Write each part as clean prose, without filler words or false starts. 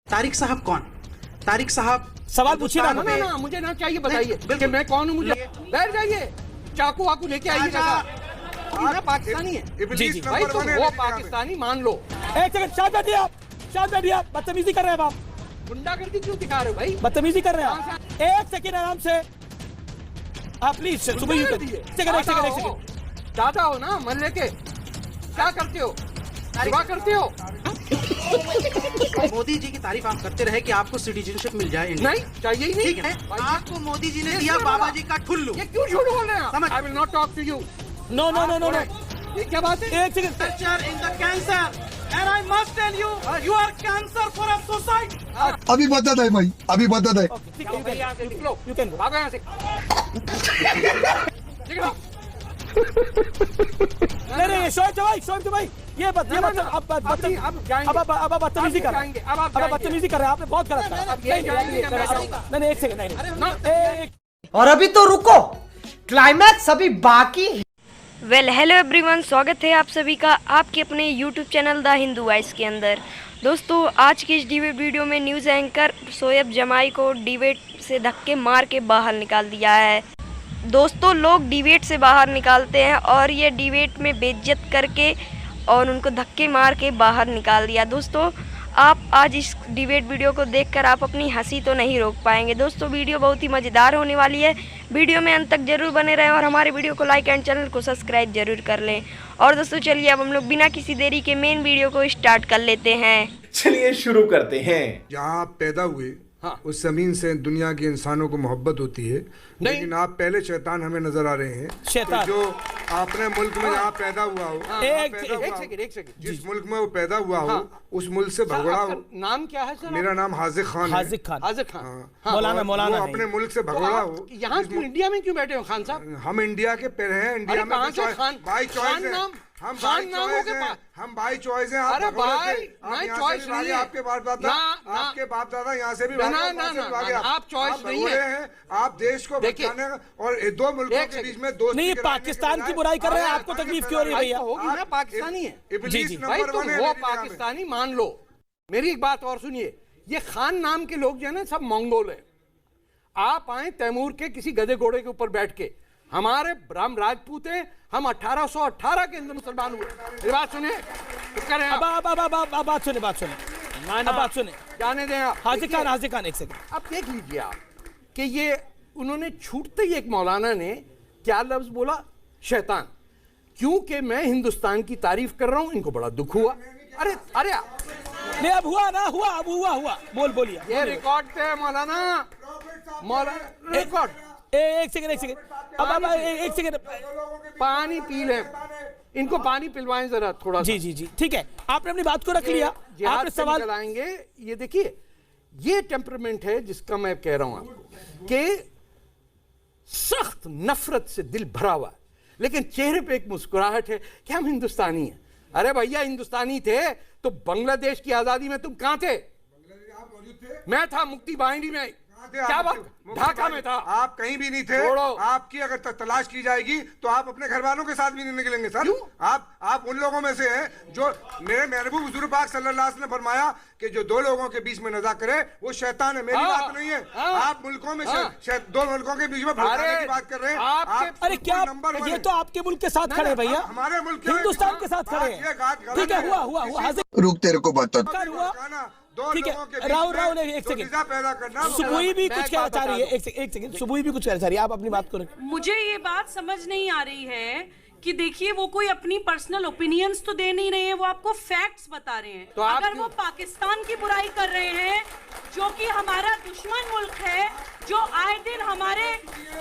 तारिक साहब कौन? तारिक साहब सवाल पूछिए ना। ना मुझे ना चाहिए, बताइए कि मैं कौन हूँ। मुझे बैठ जाइए, चाकू वाकू लेके आइए। मैं पाकिस्तानी है जी जी भाई, तुम वो पाकिस्तानी मान लो। एक सेकंड, शांत बैठिए आप, शांत बैठिए आप। बदतमीजी कर रहे हैं आप, गुंडागर्दी क्यों दिखा रहे हो भाई? बदतमीजी कर रहे हैं आप। एक सेकंड आराम से आप प्लीज। सुबह एक सेकंड दादा हो ना, मन लेके क्या करते हो? सेवा करते हो? मोदी जी की तारीफ आप करते रहे कि आपको सिटीजनशिप मिल जाए इंडिया। नहीं चाहिए ही नहीं। ठीक है, आपको मोदी जी ने दिया बाबा जी का ठुल्लू। ये क्यों झूठ बोल रहे हैं? I will not talk to you. No no no no no, ये क्या बात है? एक second. Cancer in the cancer, and I must tell you, you are cancer for a society. अभी बदत है भाई, अभी बदत है। ठीक भाई यहाँ से निकलो, यू कैन भागो यहाँ से। निकलो। नहीं शोएब भाई ये बात अब बदतमीजी कर रहे हैं। अब आप बदतमीजी कर रहे हैं, आपने बहुत गलत करा। नहीं एक सेकंड, नहीं। और अभी तो रुको, क्लाइमैक्स अभी बाकी है। वेल हेलो एवरीवन, स्वागत है आप सभी का आपके अपने YouTube channel the Hindu voice के अंदर। दोस्तों आज की इस डिबेट वीडियो में न्यूज़ एंकर शोएब जमाई को डिबेट से धक्के मार के बाहर निकाल दिया है। दोस्तों लोग डिबेट से बाहर निकालते हैं और ये डिबेट में बेइज्जत करके और उनको धक्के मार के बाहर निकाल दिया। दोस्तों आप आज इस डिबेट वीडियो को देखकर आप अपनी हंसी तो नहीं रोक पाएंगे। दोस्तों वीडियो बहुत ही मज़ेदार होने वाली है, वीडियो में अंत तक जरूर बने रहें और हमारे वीडियो को लाइक एंड चैनल को सब्सक्राइब जरूर कर लें। और दोस्तों चलिए अब हम लोग बिना किसी देरी के मेन वीडियो को स्टार्ट कर लेते हैं। चलिए शुरू करते हैं। जहाँ आप पैदा हुए हाँ। उस जमीन से दुनिया के इंसानों को मोहब्बत होती है, लेकिन आप पहले शैतान हमें नजर आ रहे हैं। शैतान। तो जो आपने मुल्क में जहाँ पैदा हुआ हो, एक सेकंड, जिस मुल्क में वो पैदा हुआ हो, उस मुल्क से भगोड़ा हो। नाम क्या है सर? मेरा नाम हाजिक खान है। हाजिक खान। मौलाना वो अपने मुल्क से भगोड़ा हो। यहाँ क्यों इंडिया में क्यों बैठे हो खान साहब? हम इंडिया के पैर हैं, इंडिया में कहाँ से खान? बाई चॉइस है। हम बाई चॉइस हैं, हम बाई चॉइस हैं। अरे भाई नहीं, चॉइस नहीं है। आपके बाप दादा यहाँ से भी आप चॉइस नहीं है। आप देश को बचाने और दो मुल्कों के बीच में दोस्ती नहीं, पाकिस्तान की बुराई कर रहे हैं, आपको तकलीफ क्यों हो रही है भैया? होगी ना, पाकिस्तानी है जी जी भाई, तुम वो पाकिस्तानी मान लो। मेरी एक बात और सुनिए, ये खान नाम के लोग जो है ना सब मंगोल है। आप आए तैमूर के किसी गधे घोड़े के ऊपर बैठ के, हमारे राम राजपूत हैं, हम 1818 के अंदर मुसलमान हुए। मेरी बात सुने, बात सुने जाने दें आप। हाजिक खान एक सेकंड। अब देख लीजिए आप कि ये उन्होंने छूटते ही एक मौलाना ने क्या लफ्ज बोला, शैतान। क्योंकि मैं हिंदुस्तान की तारीफ कर रहा हूं, इनको बड़ा दुख हुआ। अरे नहीं अब हुआ ना, अब हुआ बोलिए। ये रिकॉर्ड पे मौलाना रिकॉर्ड। एक सेकंड अब एक सेकंड, पानी पी ले, इनको पानी पिलवाएं जरा थोड़ा। जी ठीक है, आपने अपनी बात को रख लिया। आपने सवाल चलाएंगे। ये देखिए, ये टेम्परामेंट है जिसका मैं कह रहा हूं आपको कि सख्त नफरत से दिल भरा हुआ है, लेकिन चेहरे पे एक मुस्कुराहट है कि हम हिंदुस्तानी हैं। अरे भैया हिंदुस्तानी थे तो बांग्लादेश की आजादी में तुम कहां थे? मैं था मुक्ति बाहिनी में। क्या बात? ढाका में था। आप कहीं भी नहीं थे। आपकी अगर तलाश की जाएगी तो आप अपने घर वालों के साथ भी नहीं निकलेंगे सर। आप उन लोगों में से हैं जो मेरे महबूब हुजूर पाक सल्लल्लाहु अलैहि वसल्लम ने फरमाया कि जो दो लोगों के बीच में नज़ा करे वो शैतान है। मेरी बात नहीं है। आप मुल्कों में दो मुल्कों के बीच में भड़काने की बात कर रहे हैं। अरे क्या ये तो आपके मुल्क के साथ खड़े भैया, हमारे मुल्क हिंदुस्तान के साथ खड़े हैं। ठीक है, हुआ रुक, तेरे को बता। ठीक है, राहुल ने एक सेकंड, सुबुई भी कुछ कहना चाह रही है। एक सेकंड, सुबुई भी कुछ कहना चाह रही है। आप अपनी बात करें। मुझे ये बात समझ नहीं आ रही है कि देखिए वो कोई अपनी पर्सनल ओपिनियंस तो दे नहीं रहे हैं, वो आपको फैक्ट्स बता रहे हैं। तो अगर वो पाकिस्तान की बुराई कर रहे हैं जो कि हमारा दुश्मन मुल्क है, जो आए दिन हमारे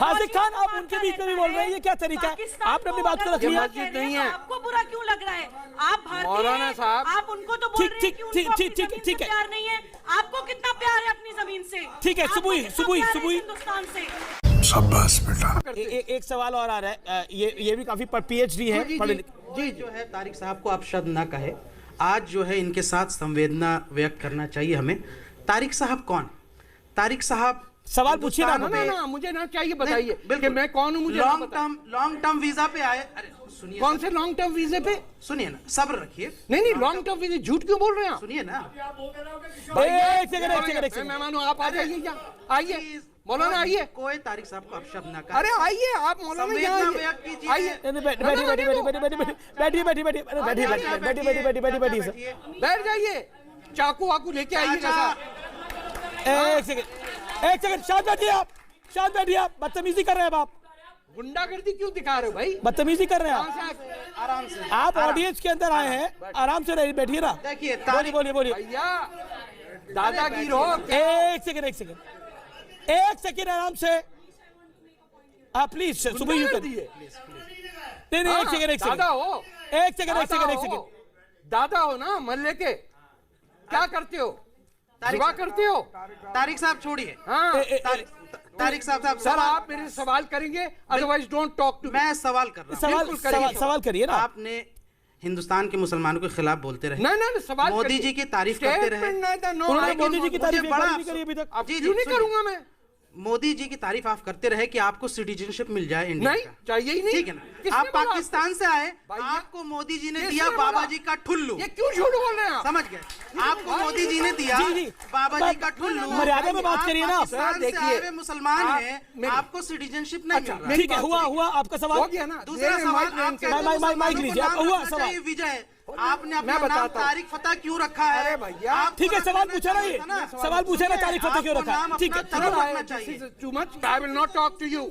हाजिक खान, आप उनके बीच में भी बोल रहे हैं, ये क्या तरीका है? आपने अपनी बात को रख लिया। नहीं है, आपको बुरा क्यों लग रहा है? आप मौलाना साहब, आप उनको तो बोल रहे हैं कि उनको अपनी जमीन से प्यार नहीं है। आपको कितना प्यार है अपनी जमीन से? ठीक है, सुबुई हिंदुस्तान से। शाबाश बेटा। एक सवाल और आ रहा है, ये भी काफी पीएचडी है। जी जो है तारिक साहब को आप शब्द ना कहे। आज जो है इनके साथ संवेदना व्यक्त करना चाहिए हमें। तारिक साहब कौन? तारिक साहब सवाल पूछिए ना। ना मुझे ना चाहिए, बताइए कि मैं कौन हूँ। मुझे लॉन्ग टर्म वीजा पे आए। अरे सुनिए, कौन से लॉन्ग टर्म वीजे पे? सुनिए ना, सब्र रखिए। नहीं लॉन्ग टर्म वीजे झूठ क्यों बोल रहे हैं आप? सुनिए ना, एक सेकंड मेहमानों आप आ जाइए, यहाँ आइए मौलाना, आइए। कोई तारिक साहब को अपशब्द ना करें। अरे आइए आप मौलाना, यहाँ आइए, बैठ जाइए, चाकू वाकू लेके आइए। एक सेकंड, शांत बैठिए आप, बदतमीजी कर रहे हैं आप। गुंडागर्दी क्यों दिखा रहे हो भाई? बदतमीजी कर रहे हैं आप। आराम से, आप ऑडियंस के अंदर आए हैं, आराम से रहिए, बैठिए ना। देखिए, बोलिए भैया दादागिरी हो। एक सेकंड आराम से आप प्लीज। सुबह यू कर दिए। नहीं एक सेकंड दादा हो, एक सेकंड दादा हो ना, मल्ले के क्या करते हो? सेवा करते हो? तारिक साहब छोड़िए। हाँ तारिक साहब सर, आप मेरे सवाल करेंगे, अदरवाइज डोंट टॉक टू। मैं सवाल कर रहा हूँ। सवाल करिए ना। आपने हिंदुस्तान के मुसलमानों के खिलाफ बोलते रहे। नहीं सवाल मोदी जी की तारीफ करते रहे। उन्होंने मोदी जी की तारीफ नहीं करी अभी तक। क्यों नहीं करूंगा मैं? मोदी जी की तारीफ आप करते रहे कि आपको सिटीजनशिप मिल जाए इंडिया नहीं का। चाहिए ही नहीं। ठीक है ना, आप पाकिस्तान से आए, आपको मोदी जी ने दिया बाबा जी का ठुल्लू। ये क्यों झूठ बोल रहे हैं आप? समझ गए, आपको मोदी जी ने दिया बाबा जी का ठुल्लू। मर्यादा में बात करिए ना। देखिए, मुसलमान है, आपको सिटीजनशिप नहीं मिल रहा। ठीक है, हुआ आपका सवाल हो गया ना। दूसरा सवाल, माइक लीजिए, हुआ सवाल। विजय, आपने अपना नाम तारिक फतेह क्यों रखा है? अरे भैया ठीक है, सवाल पूछा ना, ये सवाल पूछा ना, तारिक फतेह क्यों रखा है? ठीक है, रखना चाहिए। Too much, I will not talk to you.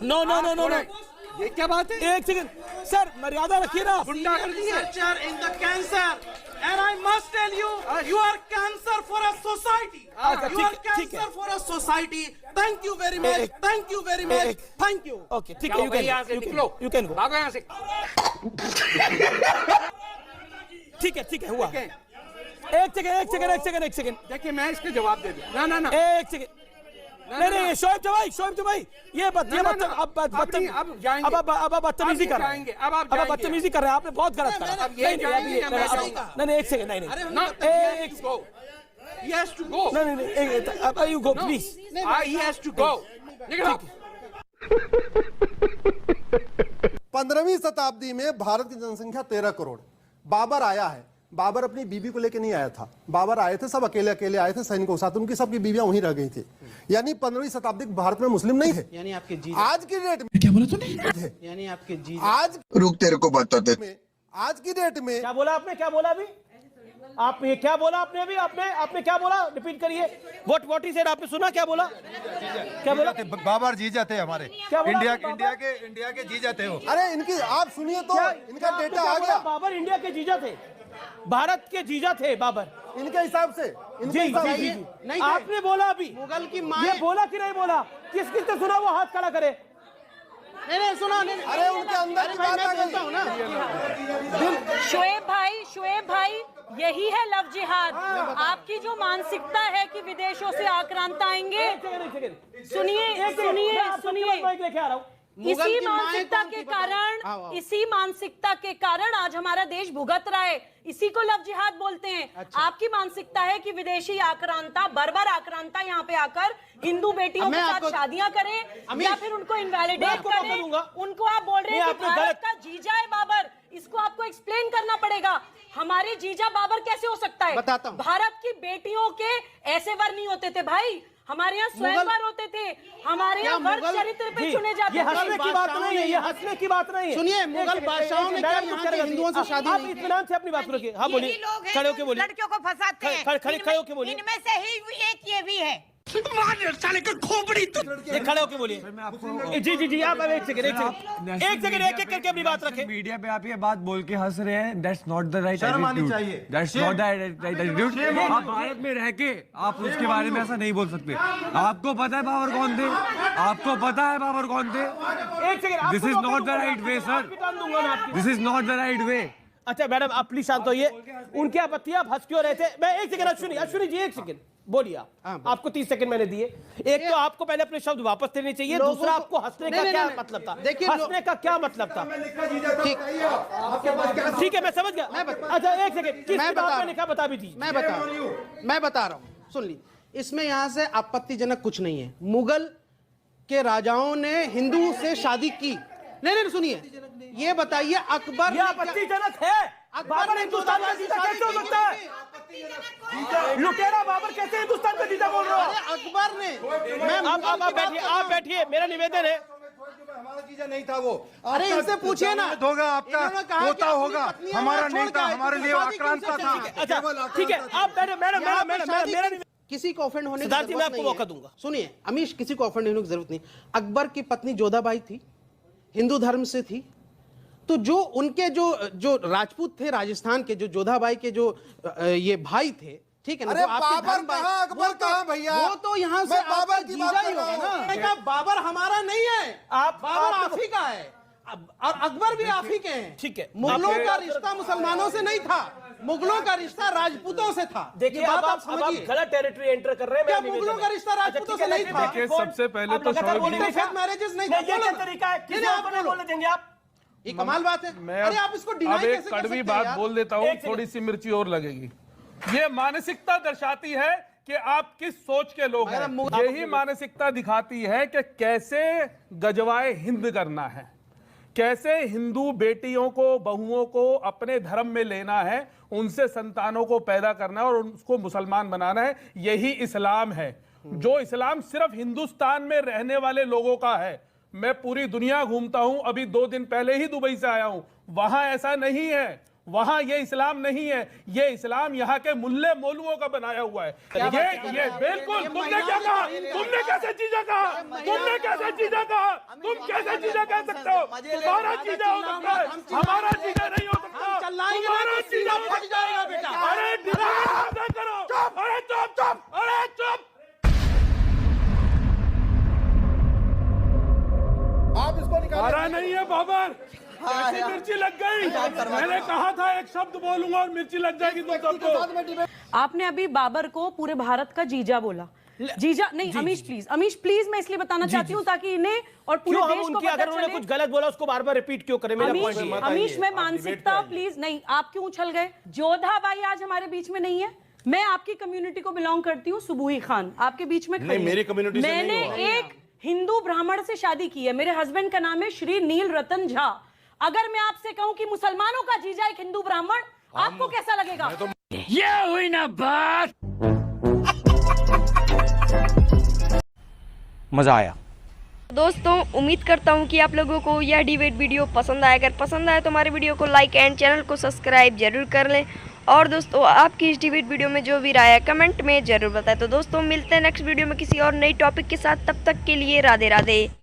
No, ये क्या बात है? एक सेकंड सर, मर्यादा रखिए ना। गुंडागर्दी है। In the cancer, and I must tell you, you are cancer for a society. You are cancer for a society. Thank you very much. Thank you very much. Thank you. Okay, ठीक है, you can go. भागो यहाँ से। ठीक है, हुआ। एक second. देखिए मैं इसके जवाब दे दूं। ना एक सेकंड। नहीं शोएब भाई, ये अब बदतमीजी कर रहे हैं। अब बदतमीजी कर रहे हैं, आपने बहुत गलत करा। नहीं एक सेकंड, नहीं He has to go. नहीं, you go please. He has to go. निकलो। 15वीं शताब्दी में भारत की जनसंख्या 13 करोड़। बाबर आया है, बाबर अपनी बीबी को लेकर नहीं आया था, बाबर आए थे सब अकेले आए थे सैनिकों के साथ, उनकी सबकी बीवियां वहीं रह गई थी। यानी 15वीं शताब्दी भारत में मुस्लिम नहीं थे। यानी आपके जी, आज की डेट में क्या बोला तूने? यानी आपके जी, आज रुक तेरे को बताते। आज की डेट में क्या बोला आपने? क्या बोला अभी आप? ये क्या बोला आपने अभी? आपने क्या बोला? रिपीट करिए। What he said? आपने सुना क्या बोला? क्या बोला? बाबर जी जाते हमारे, इंडिया के जी जाते हो। अरे इनकी आप सुनिए तो, इनका डेटा आ गया। बाबर इंडिया के जीजा थे, भारत के जीजा थे बाबर, इनके हिसाब से। जी। नहीं, आपने बोला अभी मुगल की माँ, ये बोला कि नहीं बोला? किसने सुना? वो हाथ खड़ा करे। नहीं सुना। अरे उनके अंदर की बात आ गई। शोएब भाई, यही है लव जिहाद। आपकी जो मानसिकता है कि विदेशों से आक्रांत आएंगे, सुनिए, इसी मानसिकता के कारण आज हमारा देश भुगत रहा है। इसी को लव जिहाद बोलते हैं। अच्छा। आपकी मानसिकता है कि विदेशी आक्रांता, बर्बर आक्रांता यहाँ पे आकर हिंदू बेटियों के साथ शादियां करें या फिर उनको इनवैलिडेट करें। उनको आप बोल रहे हैं कि भारत का जीजा है बाबर। इसको आपको एक्सप्लेन करना पड़ेगा। हमारे जीजा बाबर कैसे हो सकता है? बताता हूं। भारत की बेटियों के ऐसे वर नहीं होते थे भाई, हमारे यहाँ स्वयंवर होते थे, हमारे यहाँ वर्ग चरित्र पे चुने जाते थे। ये हंसने की बात नहीं है, ये हंसने की बात नहीं है। सुनिए, मुगल बादशाहों ने क्या यहाँ के हिंदुओं से शादी आप इत्मीनान से अपनी बात रखिए। हाँ बोलिए, खड़े होके बोलिए। लड़कियों को फंसाते हैं, खड़े होके बोलिए। इनमें से ही एक ये भी है। ये खड़े होके बोलिए। जी आप एक सेकंड एक करके अपनी बात रखें। मीडिया पे आप ये बात बोल के हंस रहे हैं, that's not the right attitude. That's not the right attitude. आप भारत में रह के आप उसके बारे में ऐसा नहीं बोल सकते। आपको पता है बाबर कौन थे? आपको पता है बाबर कौन थे? एक second, this is not the right way sir, this is not the right way. अच्छा मैडम आप प्लीज शांत होइए। उनकी आपत्ति, आप हंस क्यों रहे थे? मैं एक सेकंड, अश्विनी जी एक सेकंड बोलिए आप। आपको 30 सेकंड मैंने दिए। एक तो आपको पहले अपने शब्द वापस लेने चाहिए, दूसरा आपको हंसने का क्या मतलब था? हंसने का क्या मतलब था? ठीक है मैं समझ गया। अच्छा एक सेकंड, किस किताब में लिखा बता भी दीजिए। मैं बता रहा हूँ, सुन ली। इसमें यहाँ से आपत्तिजनक कुछ नहीं है। मुगल के राजाओं ने हिंदू से शादी की। नहीं सुनिए, ये बताइए अकबर ये आपत्तिजनक है। बाबर हिंदुस्तान का जीता कैसे हो सकता है? लुटेरा बाबर कैसे हिंदुस्तान का जीता बोल रहा है? अकबर ने आप बैठिए, मेरा निवेदन है। हमारा जीजा नहीं था वो। अरे इनसे पूछिए ना, होगा आपका होता होगा, हमारा नहीं था, हमारे लिए आक्रांता था। अच्छा ठीक है, आप मेरा किसी को ऑफेंड होने की सिद्धार्थ जी, मैं जरूरत आपको नहीं मौका है। दूंगा। सुनिए अमीश, किसी को ऑफेंड होने की जरूरत नहीं। अकबर की पत्नी जोधाबाई थी, हिंदू धर्म से थी, तो जो उनके जो राजपूत थे राजस्थान के, जो जोधाबाई के जो ये भाई थे, ठीक है ना, अरे बाबर कहाँ, अकबर कहाँ भैया? वो तो यहाँ से बाबर की बात कर रहा हूँ। मैंने कहा बाबर हमारा नहीं है, बाबर आप ही का है और अकबर भी आप ही के हैं। ठीक है, मुगलों का रिश्ता मुसलमानों से नहीं था, मुगलों का रिश्ता राजपूतों से था। देखिए, ये बात अब आप आप समझिए। गलत टेरिटरी एंटर कर रहे हैं। क्या मुगलों का रिश्ता राजपूतों से नहीं था? सबसे पहले तो मैरिजेस नहीं था। ये क्या तरीका है? किसी और को नहीं बोलने देंगे आप? ये कमाल बात है। अरे आप इसको डिनाई कैसे कर सकते हैं? कड़वी बात बोल देता हूँ, थोड़ी सी मिर्ची और लगेगी। ये मानसिकता दर्शाती है कि आप किस सोच के लोग हैं। यही मानसिकता दिखाती है कि कैसे गजवाए हिंद करना है, कैसे हिंदू बेटियों को, बहुओं को अपने धर्म में लेना है, उनसे संतानों को पैदा करना है और उसको मुसलमान बनाना है। यही इस्लाम है। जो इस्लाम सिर्फ हिंदुस्तान में रहने वाले लोगों का है। मैं पूरी दुनिया घूमता हूं, अभी 2 दिन पहले ही दुबई से आया हूं, वहां ऐसा नहीं है। वहां ये इस्लाम नहीं है, ये इस्लाम यहाँ के मुल्ले मौलुओं का बनाया हुआ है। ये बिल्कुल। तुमने क्या कहा? तुमने कैसे चीजें कहा? तुमने कैसे चीजें कहा? तुम कैसे चीजें कह सकते हो? तुम्हारा चीजें हो सकता है, हमारा चीजें नहीं हो सकता। तुम्हारा चीजें हो सकता है। अरे डिनाई करो। अरे चुप, अरे चुप। आप इसको निकालो। नहीं है बाबर, कैसी मिर्ची लग गई? मैंने कहा था एक शब्द बोलूंगा और मिर्ची लग जाएगी तुम सबको। आपने अभी बाबर को पूरे भारत का जीजा बोला। जीजा नहीं, अमीश प्लीज मैं इसलिए बताना चाहती हूँ ताकि इन्हें और पूरे देश को पता अगर उन्होंने कुछ गलत बोला उसको बार-बार रिपीट क्यों करें? अमीश मैं मानसिकता प्लीज नहीं, आप क्यों उछल गए? जोधाबाई आज हमारे बीच में नहीं है। मैं आपकी कम्युनिटी को बिलोंग करती हूँ, सुबूही खान आपके बीच में खड़ी। मेरी कम्युनिटी से मैंने एक हिंदू ब्राह्मण से शादी की है। मेरे हस्बैंड का नाम है श्री नील रतन झा। अगर मैं आपसे कहूं कि मुसलमानों का जीजा एक हिंदू ब्राह्मण, आपको कैसा लगेगा? ये हुई ना बात। मजा आया। दोस्तों उम्मीद करता हूं कि आप लोगों को यह डिबेट वीडियो पसंद आया। अगर पसंद आया तो हमारे वीडियो को लाइक एंड चैनल को सब्सक्राइब जरूर कर लें। और दोस्तों आपकी इस डिबेट वीडियो में जो भी राय है कमेंट में जरूर बताएं। तो दोस्तों मिलते हैं नेक्स्ट वीडियो में किसी और नई टॉपिक के साथ। तब तक के लिए राधे राधे।